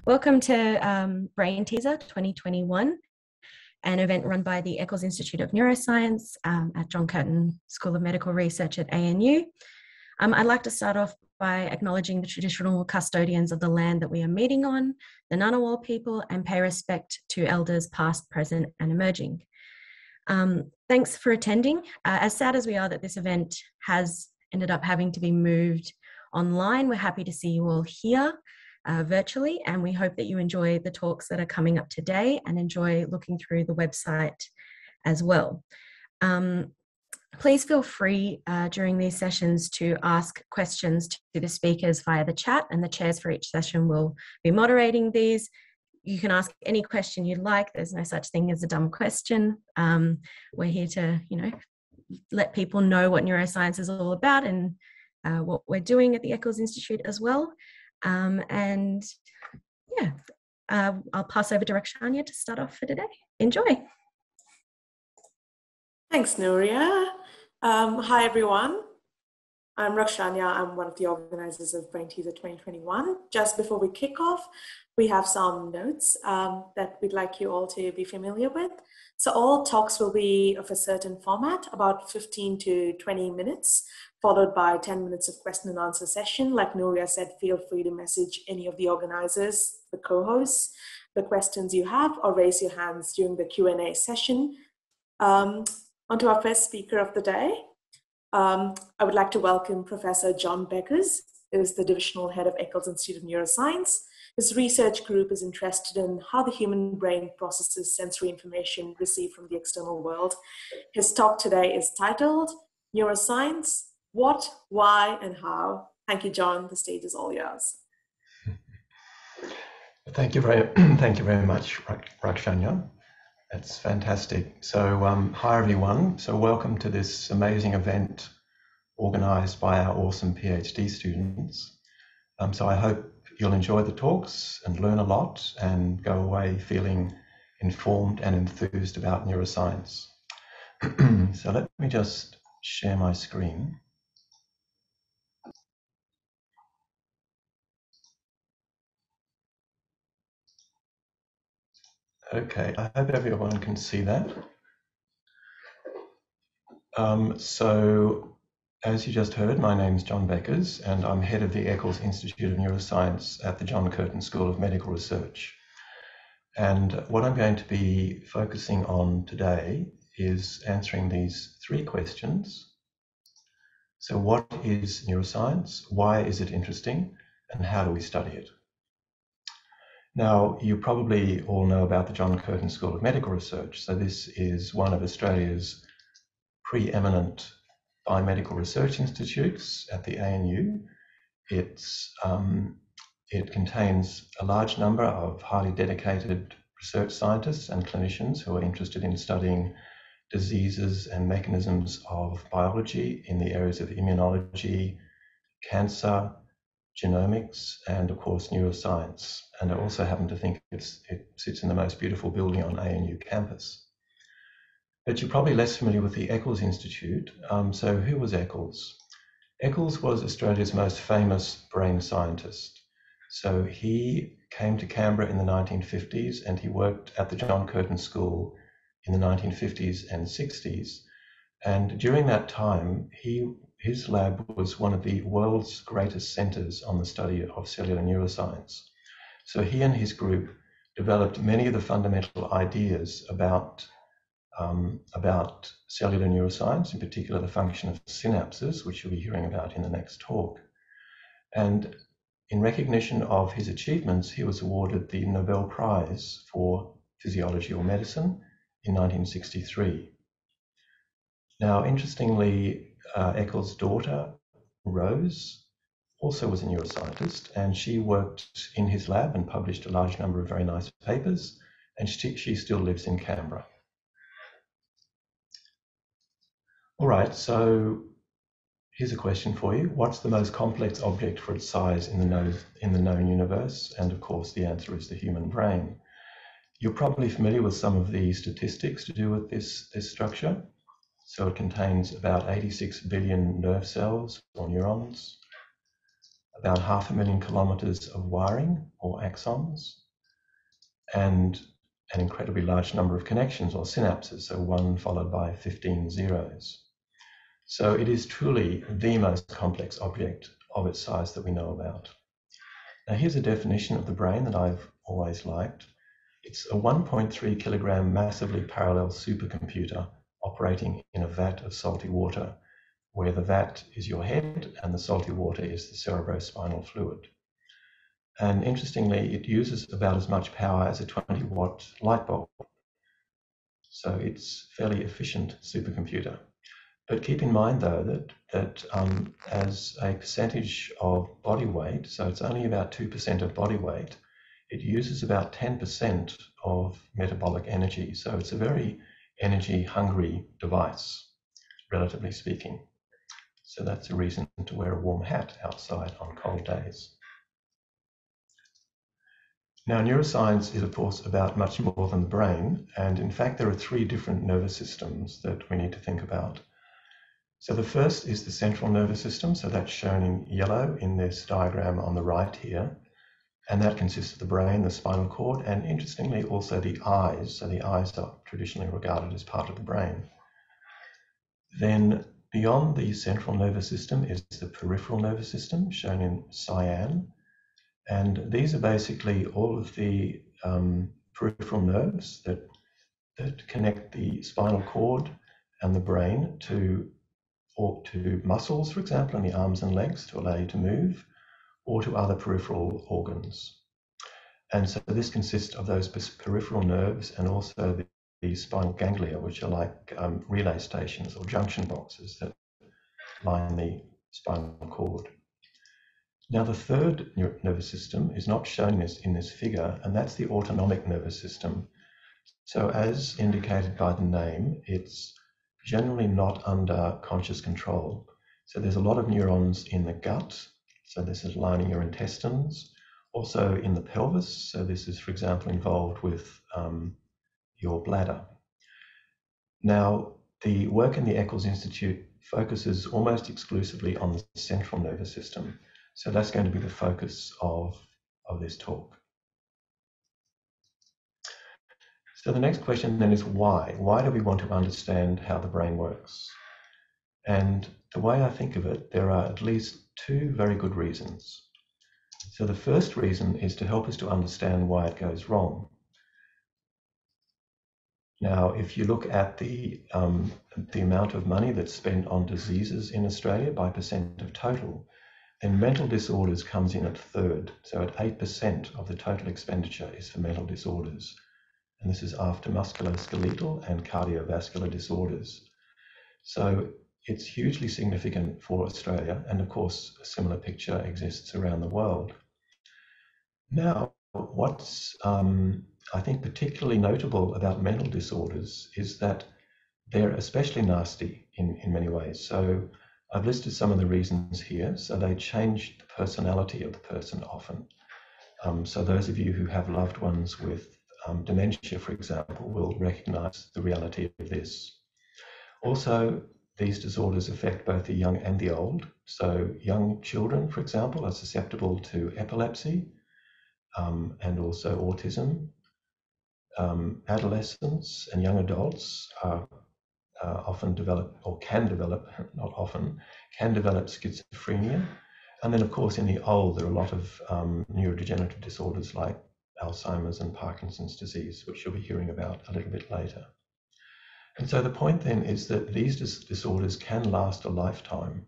Welcome to BrainTeaser 2021, an event run by the Eccles Institute of Neuroscience at Curtin School of Medical Research at ANU. I'd like to start off by acknowledging the traditional custodians of the land that we are meeting on, the Ngunnawal people, and pay respect to elders past, present, and emerging. Thanks for attending. As sad as we are that this event has ended up having to be moved online, we're happy to see you all here virtually, and we hope that you enjoy the talks that are coming up today and enjoy looking through the website as well. Please feel free during these sessions to ask questions to the speakers via the chat, and the chairs for each session will be moderating these. You can ask any question you'd like. There's no such thing as a dumb question. We're here to, let people know what neuroscience is all about and what we're doing at the Eccles Institute as well. I'll pass over to Rakshanya to start off for today. Enjoy. Thanks, Nuria. Hi, everyone. I'm Rakshanya. I'm one of the organizers of BrainTeaser 2021. Just before we kick off, we have some notes that we'd like you all to be familiar with. So all talks will be of a certain format, about 15 to 20 minutes, followed by 10 minutes of question and answer session. Like Nuria said, feel free to message any of the organizers, the co-hosts, the questions you have, or raise your hands during the Q&A session. Onto our first speaker of the day. I would like to welcome Professor John Bekkers, who is the Divisional Head of Eccles Institute of Neuroscience. His research group is interested in how the human brain processes sensory information received from the external world. His talk today is titled Neuroscience, What, Why, and How. Thank you, John. The stage is all yours. Thank you very much, Rakshanya. That's fantastic. So hi everyone. So welcome to this amazing event organized by our awesome PhD students. So I hope you'll enjoy the talks and learn a lot and go away feeling informed and enthused about neuroscience. So let me just share my screen. Okay, I hope everyone can see that. So as you just heard, my name is John Bekkers, and I'm head of the Eccles Institute of Neuroscience at the Curtin School of Medical Research. And what I'm going to be focusing on today is answering these three questions. So what is neuroscience? Why is it interesting? And how do we study it? Now, you probably all know about the Curtin School of Medical Research. So this is one of Australia's preeminent biomedical research institutes at the ANU. It contains a large number of highly dedicated research scientists and clinicians who are interested in studying diseases and mechanisms of biology in the areas of immunology, cancer, genomics, and of course neuroscience. And I also happen to think it sits in the most beautiful building on ANU campus. But you're probably less familiar with the Eccles Institute. So who was Eccles? Eccles was Australia's most famous brain scientist. So he came to Canberra in the 1950s and he worked at the Curtin School in the 1950s and 60s. And during that time, his lab was one of the world's greatest centers on the study of cellular neuroscience. So he and his group developed many of the fundamental ideas about cellular neuroscience, in particular the function of synapses, which you'll be hearing about in the next talk. And in recognition of his achievements, he was awarded the Nobel Prize for Physiology or Medicine in 1963. Now, interestingly, Eccles' daughter, Rose, also was a neuroscientist, and she worked in his lab and published a large number of very nice papers, and she still lives in Canberra. All right, so here's a question for you. What's the most complex object for its size in the known universe? And of course, the answer is the human brain. You're probably familiar with some of the statistics to do with this structure. So it contains about 86 billion nerve cells or neurons, about 500,000 kilometers of wiring or axons, and an incredibly large number of connections or synapses, so 1 followed by 15 zeros. So it is truly the most complex object of its size that we know about. Now here's a definition of the brain that I've always liked. It's a 1.3 kilogram massively parallel supercomputer operating in a vat of salty water, where the vat is your head and the salty water is the cerebrospinal fluid. And interestingly, it uses about as much power as a 20-watt light bulb. So it's a fairly efficient supercomputer. But keep in mind, though, that as a percentage of body weight, so it's only about 2% of body weight, it uses about 10% of metabolic energy. So it's a very energy-hungry device, relatively speaking. So that's a reason to wear a warm hat outside on cold days. Now, neuroscience is, of course, about much more than the brain. And in fact, there are 3 different nervous systems that we need to think about. So the first is the central nervous system. So that's shown in yellow in this diagram on the right here. And that consists of the brain, the spinal cord, and interestingly also the eyes. So the eyes are traditionally regarded as part of the brain. Then beyond the central nervous system is the peripheral nervous system, shown in cyan. And these are basically all of the peripheral nerves that connect the spinal cord and the brain to muscles, for example, in the arms and legs to allow you to move, or to other peripheral organs. And so this consists of those peripheral nerves and also the spinal ganglia, which are like relay stations or junction boxes that line the spinal cord. Now, the third nervous system is not shown in this figure, and that's the autonomic nervous system. So as indicated by the name, it's generally not under conscious control. So there's a lot of neurons in the gut, so this is lining your intestines, also in the pelvis, so this is, for example, involved with your bladder. Now, the work in the Eccles Institute focuses almost exclusively on the central nervous system, so that's going to be the focus of this talk. So the next question then is why? Why do we want to understand how the brain works? And the way I think of it, there are at least 2 very good reasons. So the first reason is to help us to understand why it goes wrong. Now, if you look at the amount of money that's spent on diseases in Australia by percent of total, then mental disorders comes in at 3rd. So at 8% of the total expenditure is for mental disorders. And this is after musculoskeletal and cardiovascular disorders. So it's hugely significant for Australia, and of course a similar picture exists around the world. Now, what's I think particularly notable about mental disorders is that they're especially nasty in many ways. So I've listed some of the reasons here. So they change the personality of the person often. So those of you who have loved ones with dementia, for example, will recognize the reality of this. Also, these disorders affect both the young and the old. So young children, for example, are susceptible to epilepsy and also autism. Adolescents and young adults are often develop, or can develop, not often, can develop schizophrenia. And then, of course, in the old, there are a lot of neurodegenerative disorders like Alzheimer's and Parkinson's disease, which you'll be hearing about a little bit later. And so the point then is that these disorders can last a lifetime,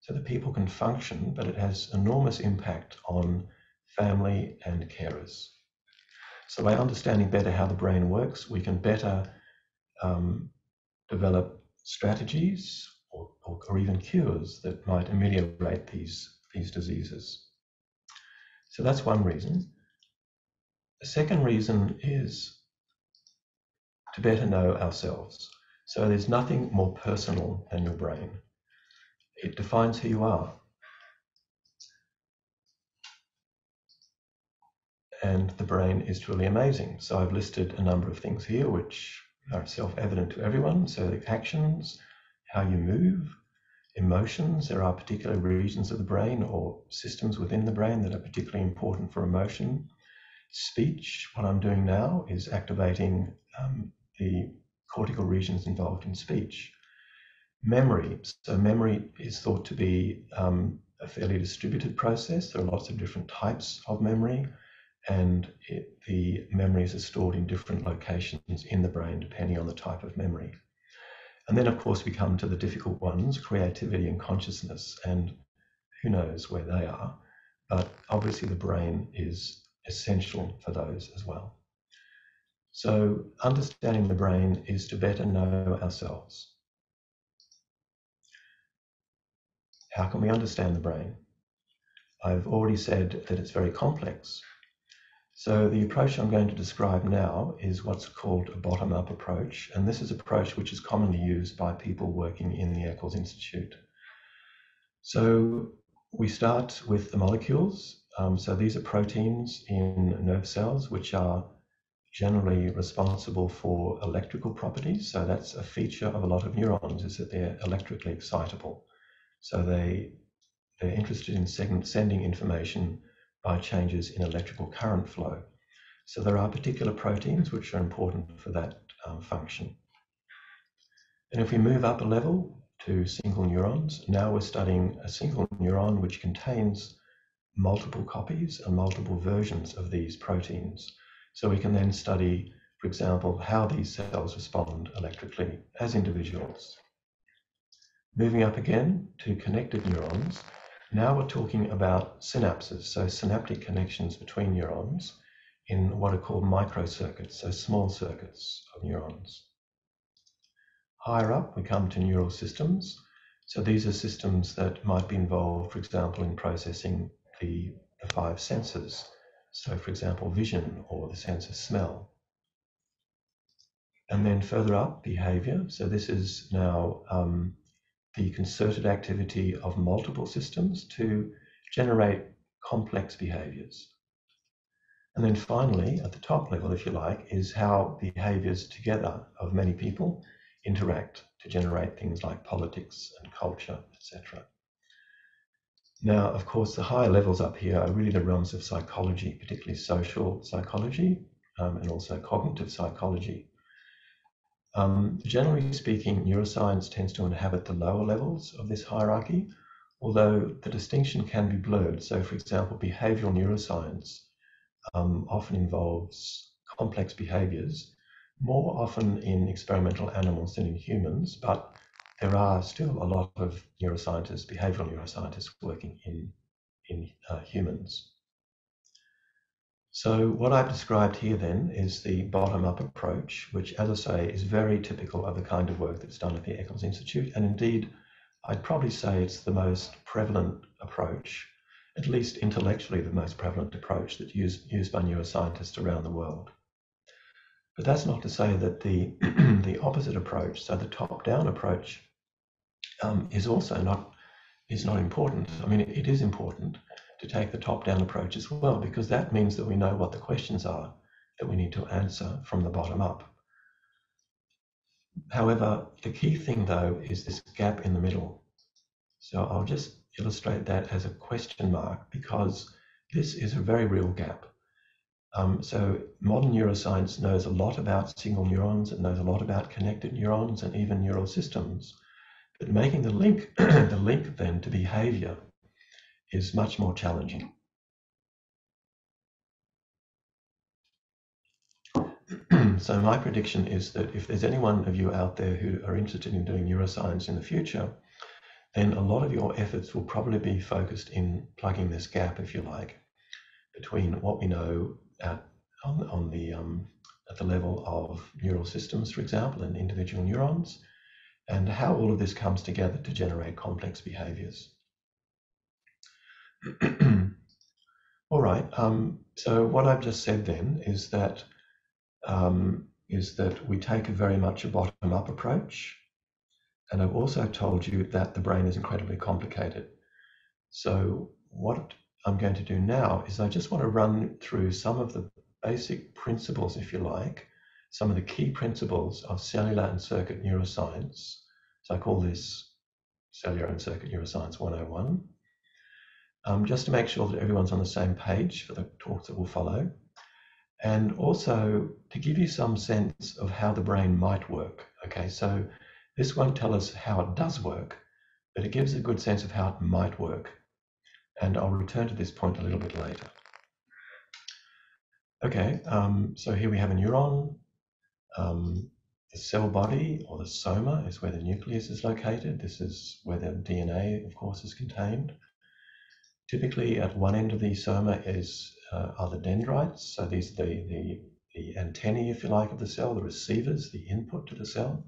so that people can function, but it has enormous impact on family and carers. So by understanding better how the brain works, we can better develop strategies or even cures that might ameliorate these diseases. So that's one reason. The second reason is to better know ourselves. So there's nothing more personal than your brain. It defines who you are. And the brain is truly amazing. So I've listed a number of things here which are self-evident to everyone. So the actions, how you move, emotions. There are particular regions of the brain or systems within the brain that are particularly important for emotion. Speech, what I'm doing now is activating the cortical regions involved in speech. Memory, so memory is thought to be a fairly distributed process. There are lots of different types of memory, and the memories are stored in different locations in the brain depending on the type of memory. And then, of course, we come to the difficult ones, creativity and consciousness, and who knows where they are, but obviously the brain is essential for those as well. So understanding the brain is to better know ourselves. How can we understand the brain? I've already said that it's very complex. So the approach I'm going to describe now is what's called a bottom-up approach, and this is an approach which is commonly used by people working in the Eccles Institute. So we start with the molecules. So these are proteins in nerve cells which are generally responsible for electrical properties. So that's a feature of a lot of neurons, is that they're electrically excitable. So they're interested in sending information by changes in electrical current flow. So there are particular proteins which are important for that function. And if we move up a level to single neurons, now we're studying a single neuron which contains multiple copies and multiple versions of these proteins. So we can then study, for example, how these cells respond electrically as individuals. Moving up again to connected neurons, now we're talking about synapses, so synaptic connections between neurons in what are called microcircuits, so small circuits of neurons. Higher up, we come to neural systems. So these are systems that might be involved, for example, in processing the five senses. So, for example, vision or the sense of smell. And then further up, behavior. So this is now the concerted activity of multiple systems to generate complex behaviors. And then finally, at the top level, if you like, is how behaviors together of many people interact to generate things like politics and culture, etc. Now, of course, the higher levels up here are really the realms of psychology, particularly social psychology and also cognitive psychology. Generally speaking, neuroscience tends to inhabit the lower levels of this hierarchy, although the distinction can be blurred. So, for example, behavioral neuroscience often involves complex behaviors, more often in experimental animals than in humans, but there are still a lot of neuroscientists, behavioral neuroscientists, working in humans. So what I've described here then is the bottom-up approach, which, as I say, is very typical of the kind of work that's done at the Eccles Institute, and indeed, I'd probably say it's the most prevalent approach, at least intellectually the most prevalent approach that's used by neuroscientists around the world. But that's not to say that the opposite approach, so the top-down approach, is also not important. I mean, it is important to take the top-down approach as well, because that means that we know what the questions are that we need to answer from the bottom up. However, the key thing, though, is this gap in the middle. So I'll just illustrate that as a question mark, because this is a very real gap. So modern neuroscience knows a lot about single neurons, it knows a lot about connected neurons and even neural systems. But making the link, the link then to behavior is much more challenging. So my prediction is that if there's anyone of you out there who are interested in doing neuroscience in the future, then a lot of your efforts will probably be focused in plugging this gap, if you like, between what we know at the level of neural systems, for example, and individual neurons, and how all of this comes together to generate complex behaviors. All right, so what I've just said then is that we take very much a bottom-up approach, and I've also told you that the brain is incredibly complicated. So what I'm going to do now is I just want to run through some of the basic principles, if you like, some of the key principles of cellular and circuit neuroscience. So I call this Cellular and Circuit Neuroscience 101. Just to make sure that everyone's on the same page for the talks that will follow, and also to give you some sense of how the brain might work. Okay, so this won't tell us how it does work, but it gives a good sense of how it might work. And I'll return to this point a little bit later. Okay, so here we have a neuron. The cell body, or the soma, is where the nucleus is located. This is where the DNA, of course, is contained. Typically, at one end of the soma are the dendrites. So these are the antennae, if you like, of the cell, the receivers, the input to the cell,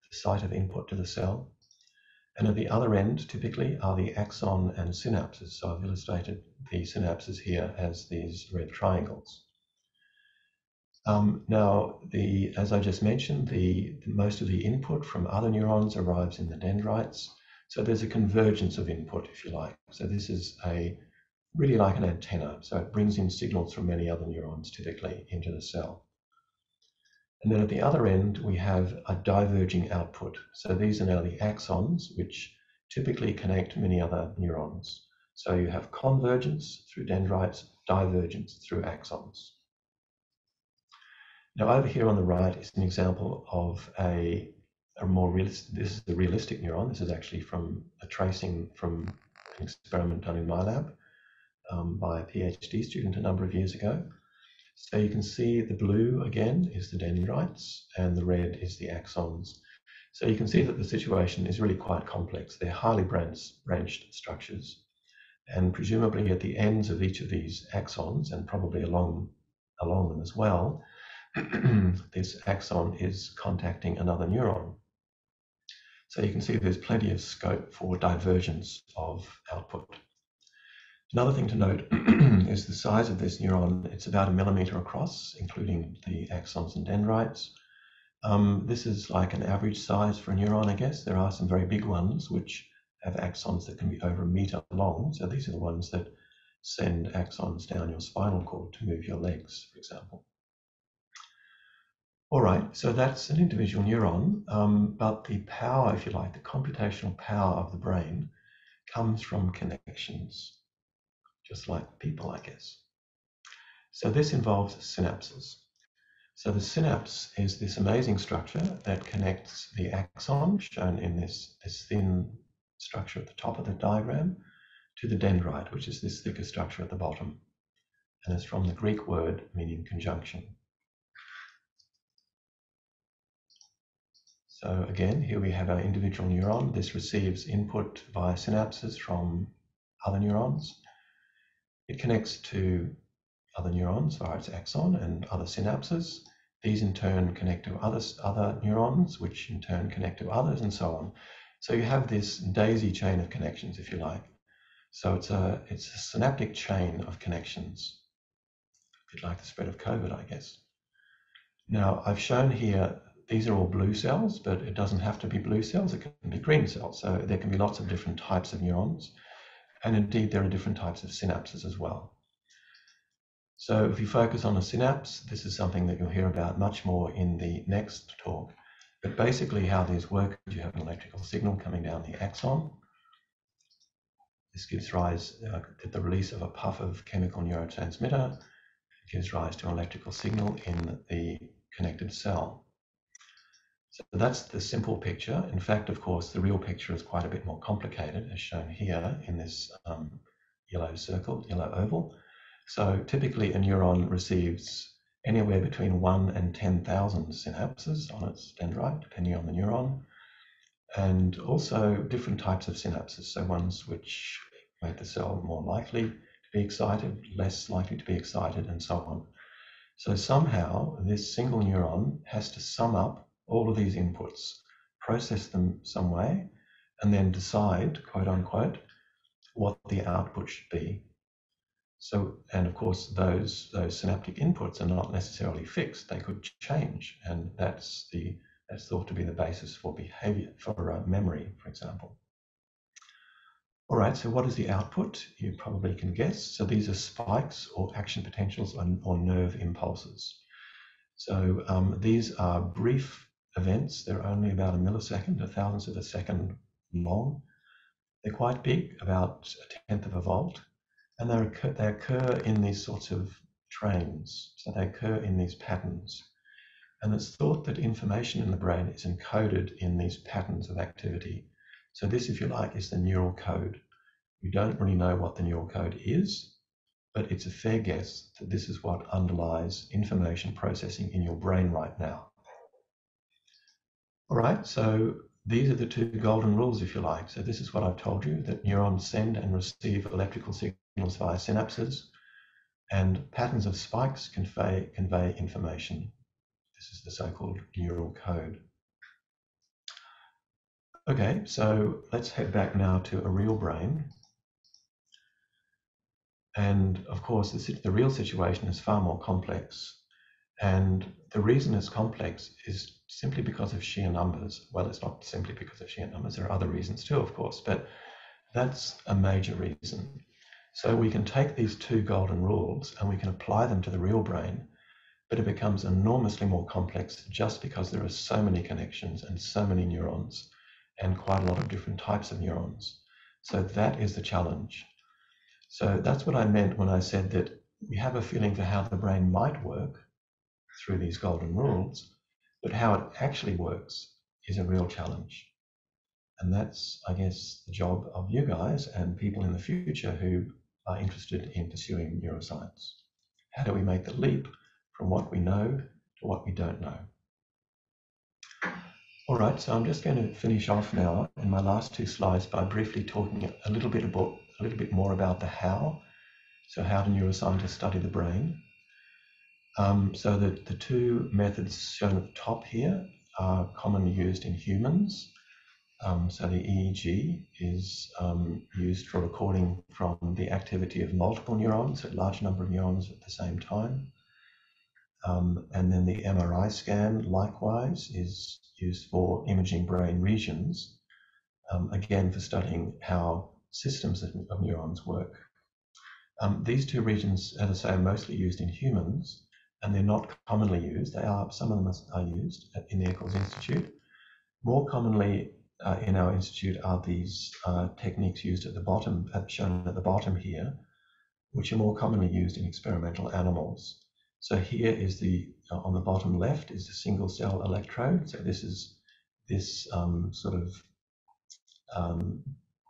the site of input to the cell. And at the other end, typically, are the axon and synapses. So I've illustrated the synapses here as these red triangles. Now, as I just mentioned, most of the input from other neurons arrives in the dendrites. So there's a convergence of input, if you like. So this is really like an antenna. So it brings in signals from many other neurons, typically, into the cell. And then at the other end, we have a diverging output. So these are now the axons, which typically connect many other neurons. So you have convergence through dendrites, divergence through axons. Now over here on the right is an example of a more realistic, this is the realistic neuron. This is actually from a tracing from an experiment done in my lab by a PhD student a number of years ago. So you can see the blue again is the dendrites and the red is the axons. So you can see that the situation is really quite complex. They're highly branched structures, and presumably at the ends of each of these axons, and probably along them as well, this axon is contacting another neuron. So you can see there's plenty of scope for divergence of output. Another thing to note is the size of this neuron. It's about 1 millimeter across, including the axons and dendrites. This is like an average size for a neuron, I guess. There are some very big ones which have axons that can be over 1 meter long. So these are the ones that send axons down your spinal cord to move your legs, for example. All right, so that's an individual neuron, but the power, if you like, the computational power of the brain comes from connections, just like people, I guess. So this involves synapses. So the synapse is this amazing structure that connects the axon, shown in this thin structure at the top of the diagram, to the dendrite, which is this thicker structure at the bottom. And it's from the Greek word meaning conjunction. So again, here we have our individual neuron. This receives input via synapses from other neurons. It connects to other neurons via its axon and other synapses. These in turn connect to other neurons, which in turn connect to others, and so on. So you have this daisy chain of connections, if you like. So it's a synaptic chain of connections, a bit like the spread of COVID, I guess. Now, I've shown here, these are all blue cells, but it doesn't have to be blue cells. It can be green cells. So there can be lots of different types of neurons. And indeed, there are different types of synapses as well. So if you focus on a synapse, this is something that you'll hear about much more in the next talk. But basically how these work, you have an electrical signal coming down the axon. This gives rise to the release of a puff of chemical neurotransmitter. It gives rise to an electrical signal in the connected cell. So that's the simple picture. In fact, of course, the real picture is quite a bit more complicated, as shown here in this yellow circle, yellow oval. So typically a neuron receives anywhere between 1 and 10,000 synapses on its dendrite, depending on the neuron, and also different types of synapses. So ones which make the cell more likely to be excited, less likely to be excited, and so on. So somehow this single neuron has to sum up all of these inputs, process them some way, and then decide, quote unquote, what the output should be. So, and of course, those synaptic inputs are not necessarily fixed. They could change, and that's thought to be the basis for behavior, for memory, for example. All right, so what is the output? You probably can guess. So these are spikes or action potentials or nerve impulses. So these are brief events. They're only about a millisecond, a thousandth of a second long, They're quite big, about 1/10 of a volt, and they occur in these sorts of trains. So they occur in these patterns. And it's thought that information in the brain is encoded in these patterns of activity. So this, if you like, is the neural code. We don't really know what the neural code is, but it's a fair guess that this is what underlies information processing in your brain right now. All right, so these are the two golden rules, if you like. So this is what I've told you, that neurons send and receive electrical signals via synapses, and patterns of spikes convey information. This is the so-called neural code. Okay, so let's head back now to a real brain. And of course, the real situation is far more complex. And the reason it's complex is simply because of sheer numbers. Well, it's not simply because of sheer numbers. There are other reasons too, of course, but that's a major reason. So we can take these two golden rules and we can apply them to the real brain, but it becomes enormously more complex just because there are so many connections and so many neurons and quite a lot of different types of neurons. So that is the challenge. So that's what I meant when I said that we have a feeling for how the brain might work through these golden rules, but how it actually works is a real challenge. And that's, I guess, the job of you guys and people in the future who are interested in pursuing neuroscience. How do we make the leap from what we know to what we don't know? All right, so I'm just going to finish off now in my last two slides by briefly talking a little bit more about the how. So how do neuroscientists study the brain? So the two methods shown at the top here are commonly used in humans. So the EEG is used for recording from the activity of multiple neurons, a large number of neurons at the same time. And then the MRI scan, likewise, is used for imaging brain regions, again for studying how systems of neurons work. These two regions, as I say, are mostly used in humans, and they're not commonly used. Some of them are used in the Eccles Institute. More commonly in our institute are these techniques used at the bottom, shown at the bottom here, which are more commonly used in experimental animals. So here is on the bottom left is the single cell electrode. So this is this sort of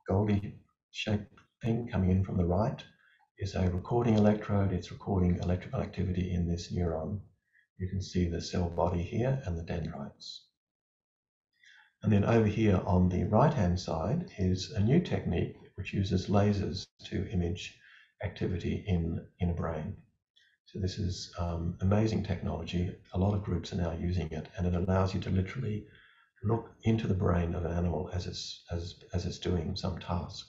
goldy shaped thing coming in from the right is a recording electrode. It's recording electrical activity in this neuron. You can see the cell body here and the dendrites. And then over here on the right-hand side is a new technique which uses lasers to image activity in a brain. So this is amazing technology. A lot of groups are now using it, and it allows you to literally look into the brain of an animal as it's doing some task.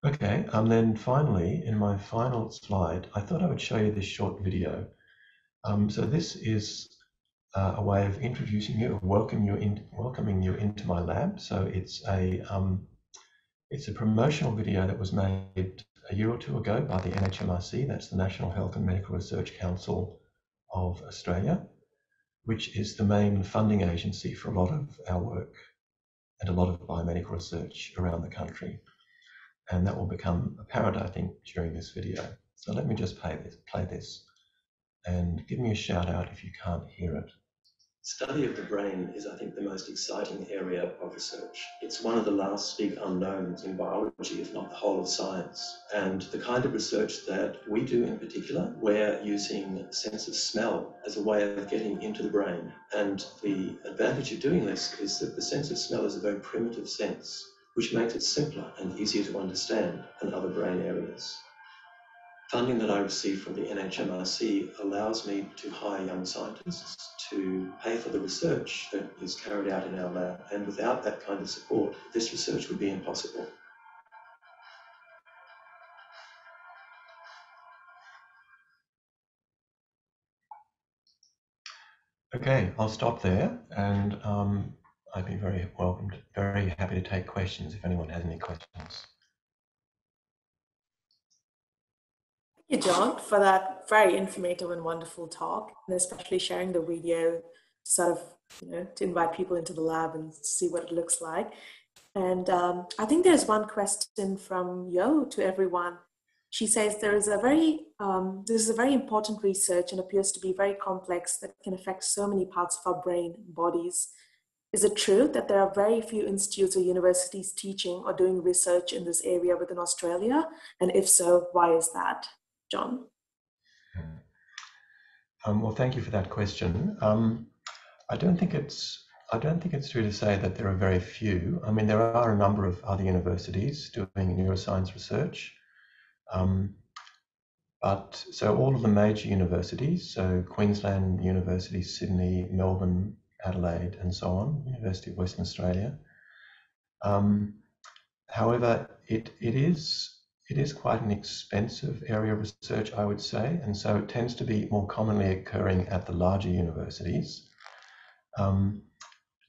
Okay, and then finally, in my final slide, I thought I would show you this short video. So this is a way of introducing you, welcoming you into my lab. So it's a promotional video that was made a year or two ago by the NHMRC, that's the National Health and Medical Research Council of Australia, which is the main funding agency for a lot of our work and a lot of biomedical research around the country. And that will become apparent, I think, during this video. So let me just play this and give me a shout out if you can't hear it. Study of the brain is, I think, the most exciting area of research. It's one of the last big unknowns in biology, if not the whole of science. And the kind of research that we do in particular, we're using sense of smell as a way of getting into the brain. And the advantage of doing this is that the sense of smell is a very primitive sense, which makes it simpler and easier to understand than other brain areas. Funding that I receive from the NHMRC allows me to hire young scientists to pay for the research that is carried out in our lab. And without that kind of support, this research would be impossible. Okay, I'll stop there, and I'd be very happy to take questions if anyone has any questions. Thank you, John, for that very informative and wonderful talk, and especially sharing the video to sort of, to invite people into the lab and see what it looks like. And I think there's one question from Yo to everyone. She says this is a very important research and appears to be very complex that can affect so many parts of our brain and bodies. Is it true that there are very few institutes or universities teaching or doing research in this area within Australia? And if so, why is that? John? Well, thank you for that question. I don't think it's true to say that there are very few. I mean, there are a number of other universities doing neuroscience research. But so all of the major universities, so Queensland University, Sydney, Melbourne, Adelaide, and so on, University of Western Australia. However, it is quite an expensive area of research, I would say, and so it tends to be more commonly occurring at the larger universities.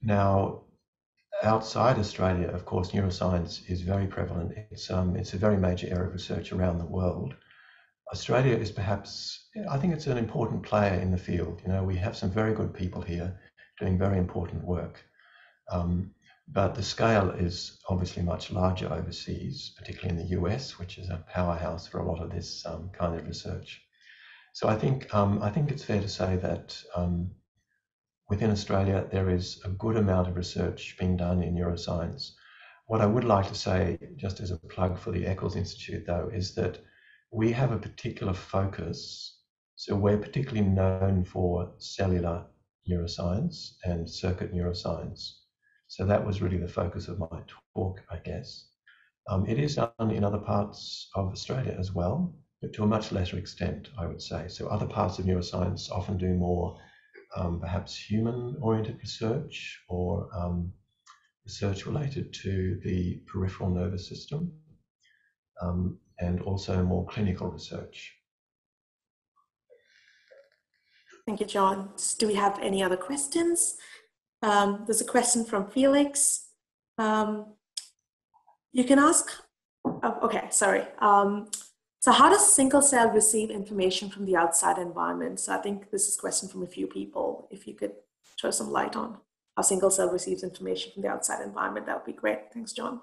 Now, outside Australia, of course, neuroscience is very prevalent. It's a very major area of research around the world. Australia is perhaps, I think it's an important player in the field. You know, we have some very good people here doing very important work. But the scale is obviously much larger overseas, particularly in the US, which is a powerhouse for a lot of this kind of research. So I think it's fair to say that within Australia, there is a good amount of research being done in neuroscience. What I would like to say, just as a plug for the Eccles Institute, though, is that we have a particular focus. So we're particularly known for cellular neuroscience and circuit neuroscience. So that was really the focus of my talk, I guess. It is done in other parts of Australia as well, but to a much lesser extent, I would say. So other parts of neuroscience often do more perhaps human-oriented research or research related to the peripheral nervous system. And also more clinical research. Thank you, John. Do we have any other questions? There's a question from Felix. You can ask, okay, sorry. So how does single cell receive information from the outside environment? So I think this is a question from a few people. If you could throw some light on how single cell receives information from the outside environment, that would be great. Thanks, John.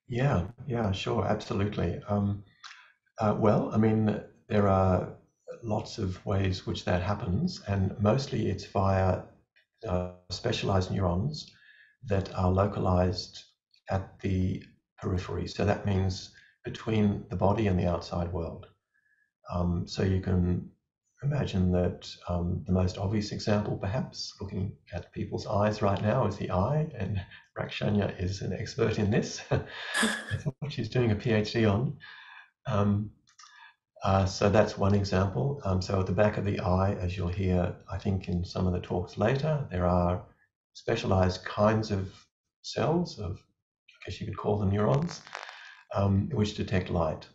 Yeah, sure, absolutely. Well, I mean, there are lots of ways which that happens, and mostly it's via specialized neurons that are localized at the periphery. So that means between the body and the outside world. So you can imagine that the most obvious example, perhaps, looking at people's eyes right now, is the eye, and Rakshanya is an expert in this. That's what she's doing a PhD on. So that's one example. So at the back of the eye, as you'll hear, I think in some of the talks later, there are specialized kinds of cells, I guess you could call them neurons, which detect light.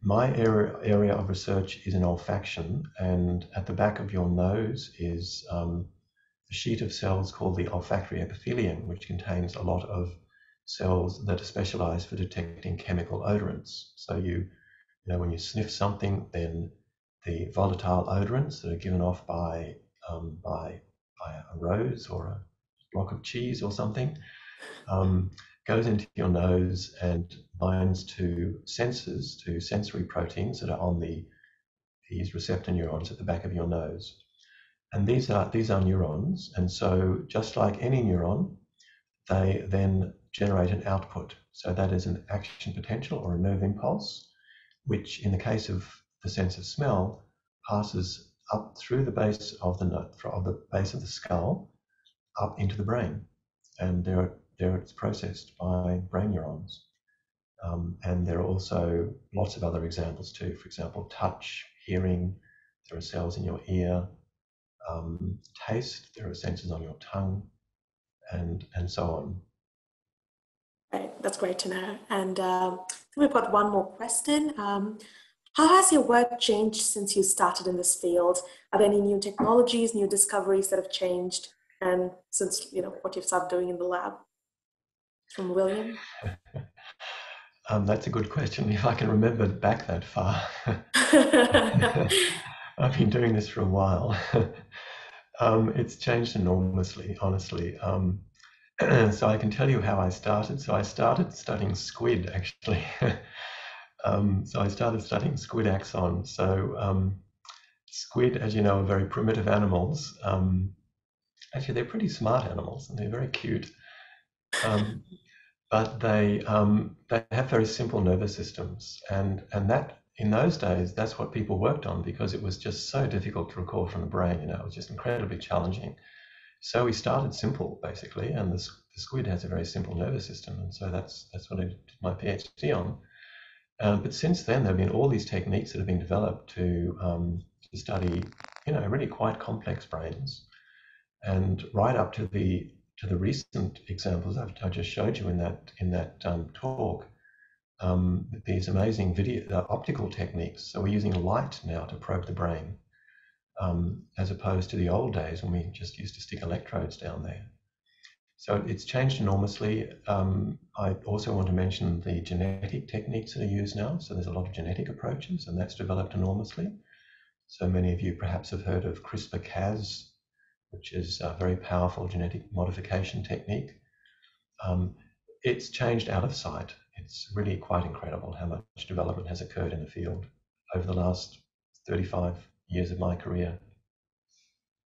My area of research is in olfaction, and at the back of your nose is a sheet of cells called the olfactory epithelium, which contains a lot of cells that are specialized for detecting chemical odorants. So you know, when you sniff something, then the volatile odorants that are given off by a rose or a block of cheese or something goes into your nose and binds to sensors, to sensory proteins that are on these receptor neurons at the back of your nose. And these are neurons, and so just like any neuron, they then generate an output. So that is an action potential or a nerve impulse, which in the case of the sense of smell passes up through the base of the base of the skull up into the brain, and there it's processed by brain neurons. And there are also lots of other examples too. For example, touch, hearing. There are cells in your ear. Taste. There are sensors on your tongue, and so on. Right, that's great to know. And we've got one more question. How has your work changed since you started in this field? Are there any new technologies, new discoveries that have changed? And since, you know, what you've started doing in the lab? From William? That's a good question. If I can remember back that far. I've been doing this for a while. It's changed enormously, honestly. So I can tell you how I started. So I started studying squid, actually. So I started studying squid axons. So squid, as you know, are very primitive animals. Actually, they're pretty smart animals, and they're very cute. But they have very simple nervous systems, and that in those days, that's what people worked on, because it was just so difficult to record from the brain. It was just incredibly challenging. So we started simple, basically, and the squid has a very simple nervous system, and so that's what I did my PhD on. But since then, there have been all these techniques that have been developed to study, really quite complex brains, and right up to the recent examples I just showed you in that talk. These amazing optical techniques. So we're using light now to probe the brain, as opposed to the old days when we just used to stick electrodes down there. So it's changed enormously. I also want to mention the genetic techniques that are used now. So there's a lot of genetic approaches, and that's developed enormously. So many of you perhaps have heard of CRISPR-Cas, which is a very powerful genetic modification technique. It's changed out of sight. It's really quite incredible how much development has occurred in the field over the last 35 years of my career.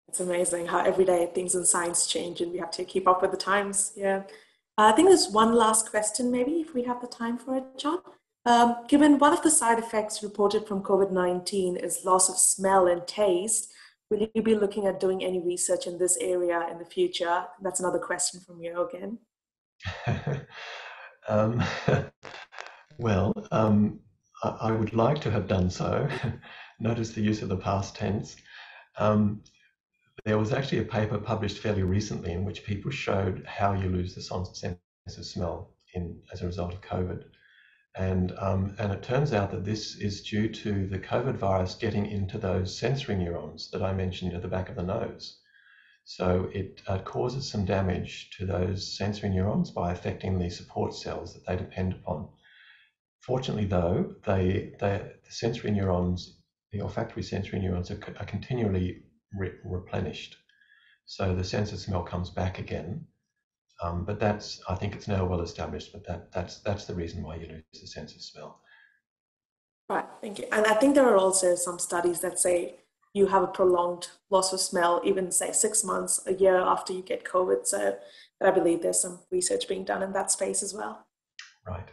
It's amazing how every day things in science change and we have to keep up with the times. Yeah. I think there's one last question, maybe, if we have the time for it, John. Given one of the side effects reported from COVID-19 is loss of smell and taste, will you be looking at doing any research in this area in the future? That's another question from you again. Well, I would like to have done so. Notice the use of the past tense. There was actually a paper published fairly recently in which people showed how you lose the sense of smell as a result of COVID. And it turns out that this is due to the COVID virus getting into those sensory neurons that I mentioned at the back of the nose. So it causes some damage to those sensory neurons by affecting the support cells that they depend upon. Fortunately, though, the sensory neurons, the olfactory sensory neurons, are continually replenished. So the sense of smell comes back again. But I think it's now well established, but that's the reason why you lose the sense of smell. Right, thank you. And I think there are also some studies that say you have a prolonged loss of smell, even say 6 months, a year after you get COVID. So I believe there's some research being done in that space as well. Right.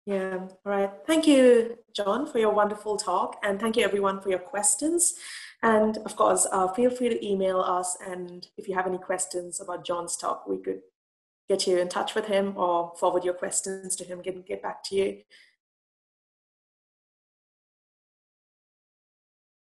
Yeah, all right. Thank you, John, for your wonderful talk. And thank you, everyone, for your questions. And of course, feel free to email us. And if you have any questions about John's talk, we could get you in touch with him or forward your questions to him and get back to you.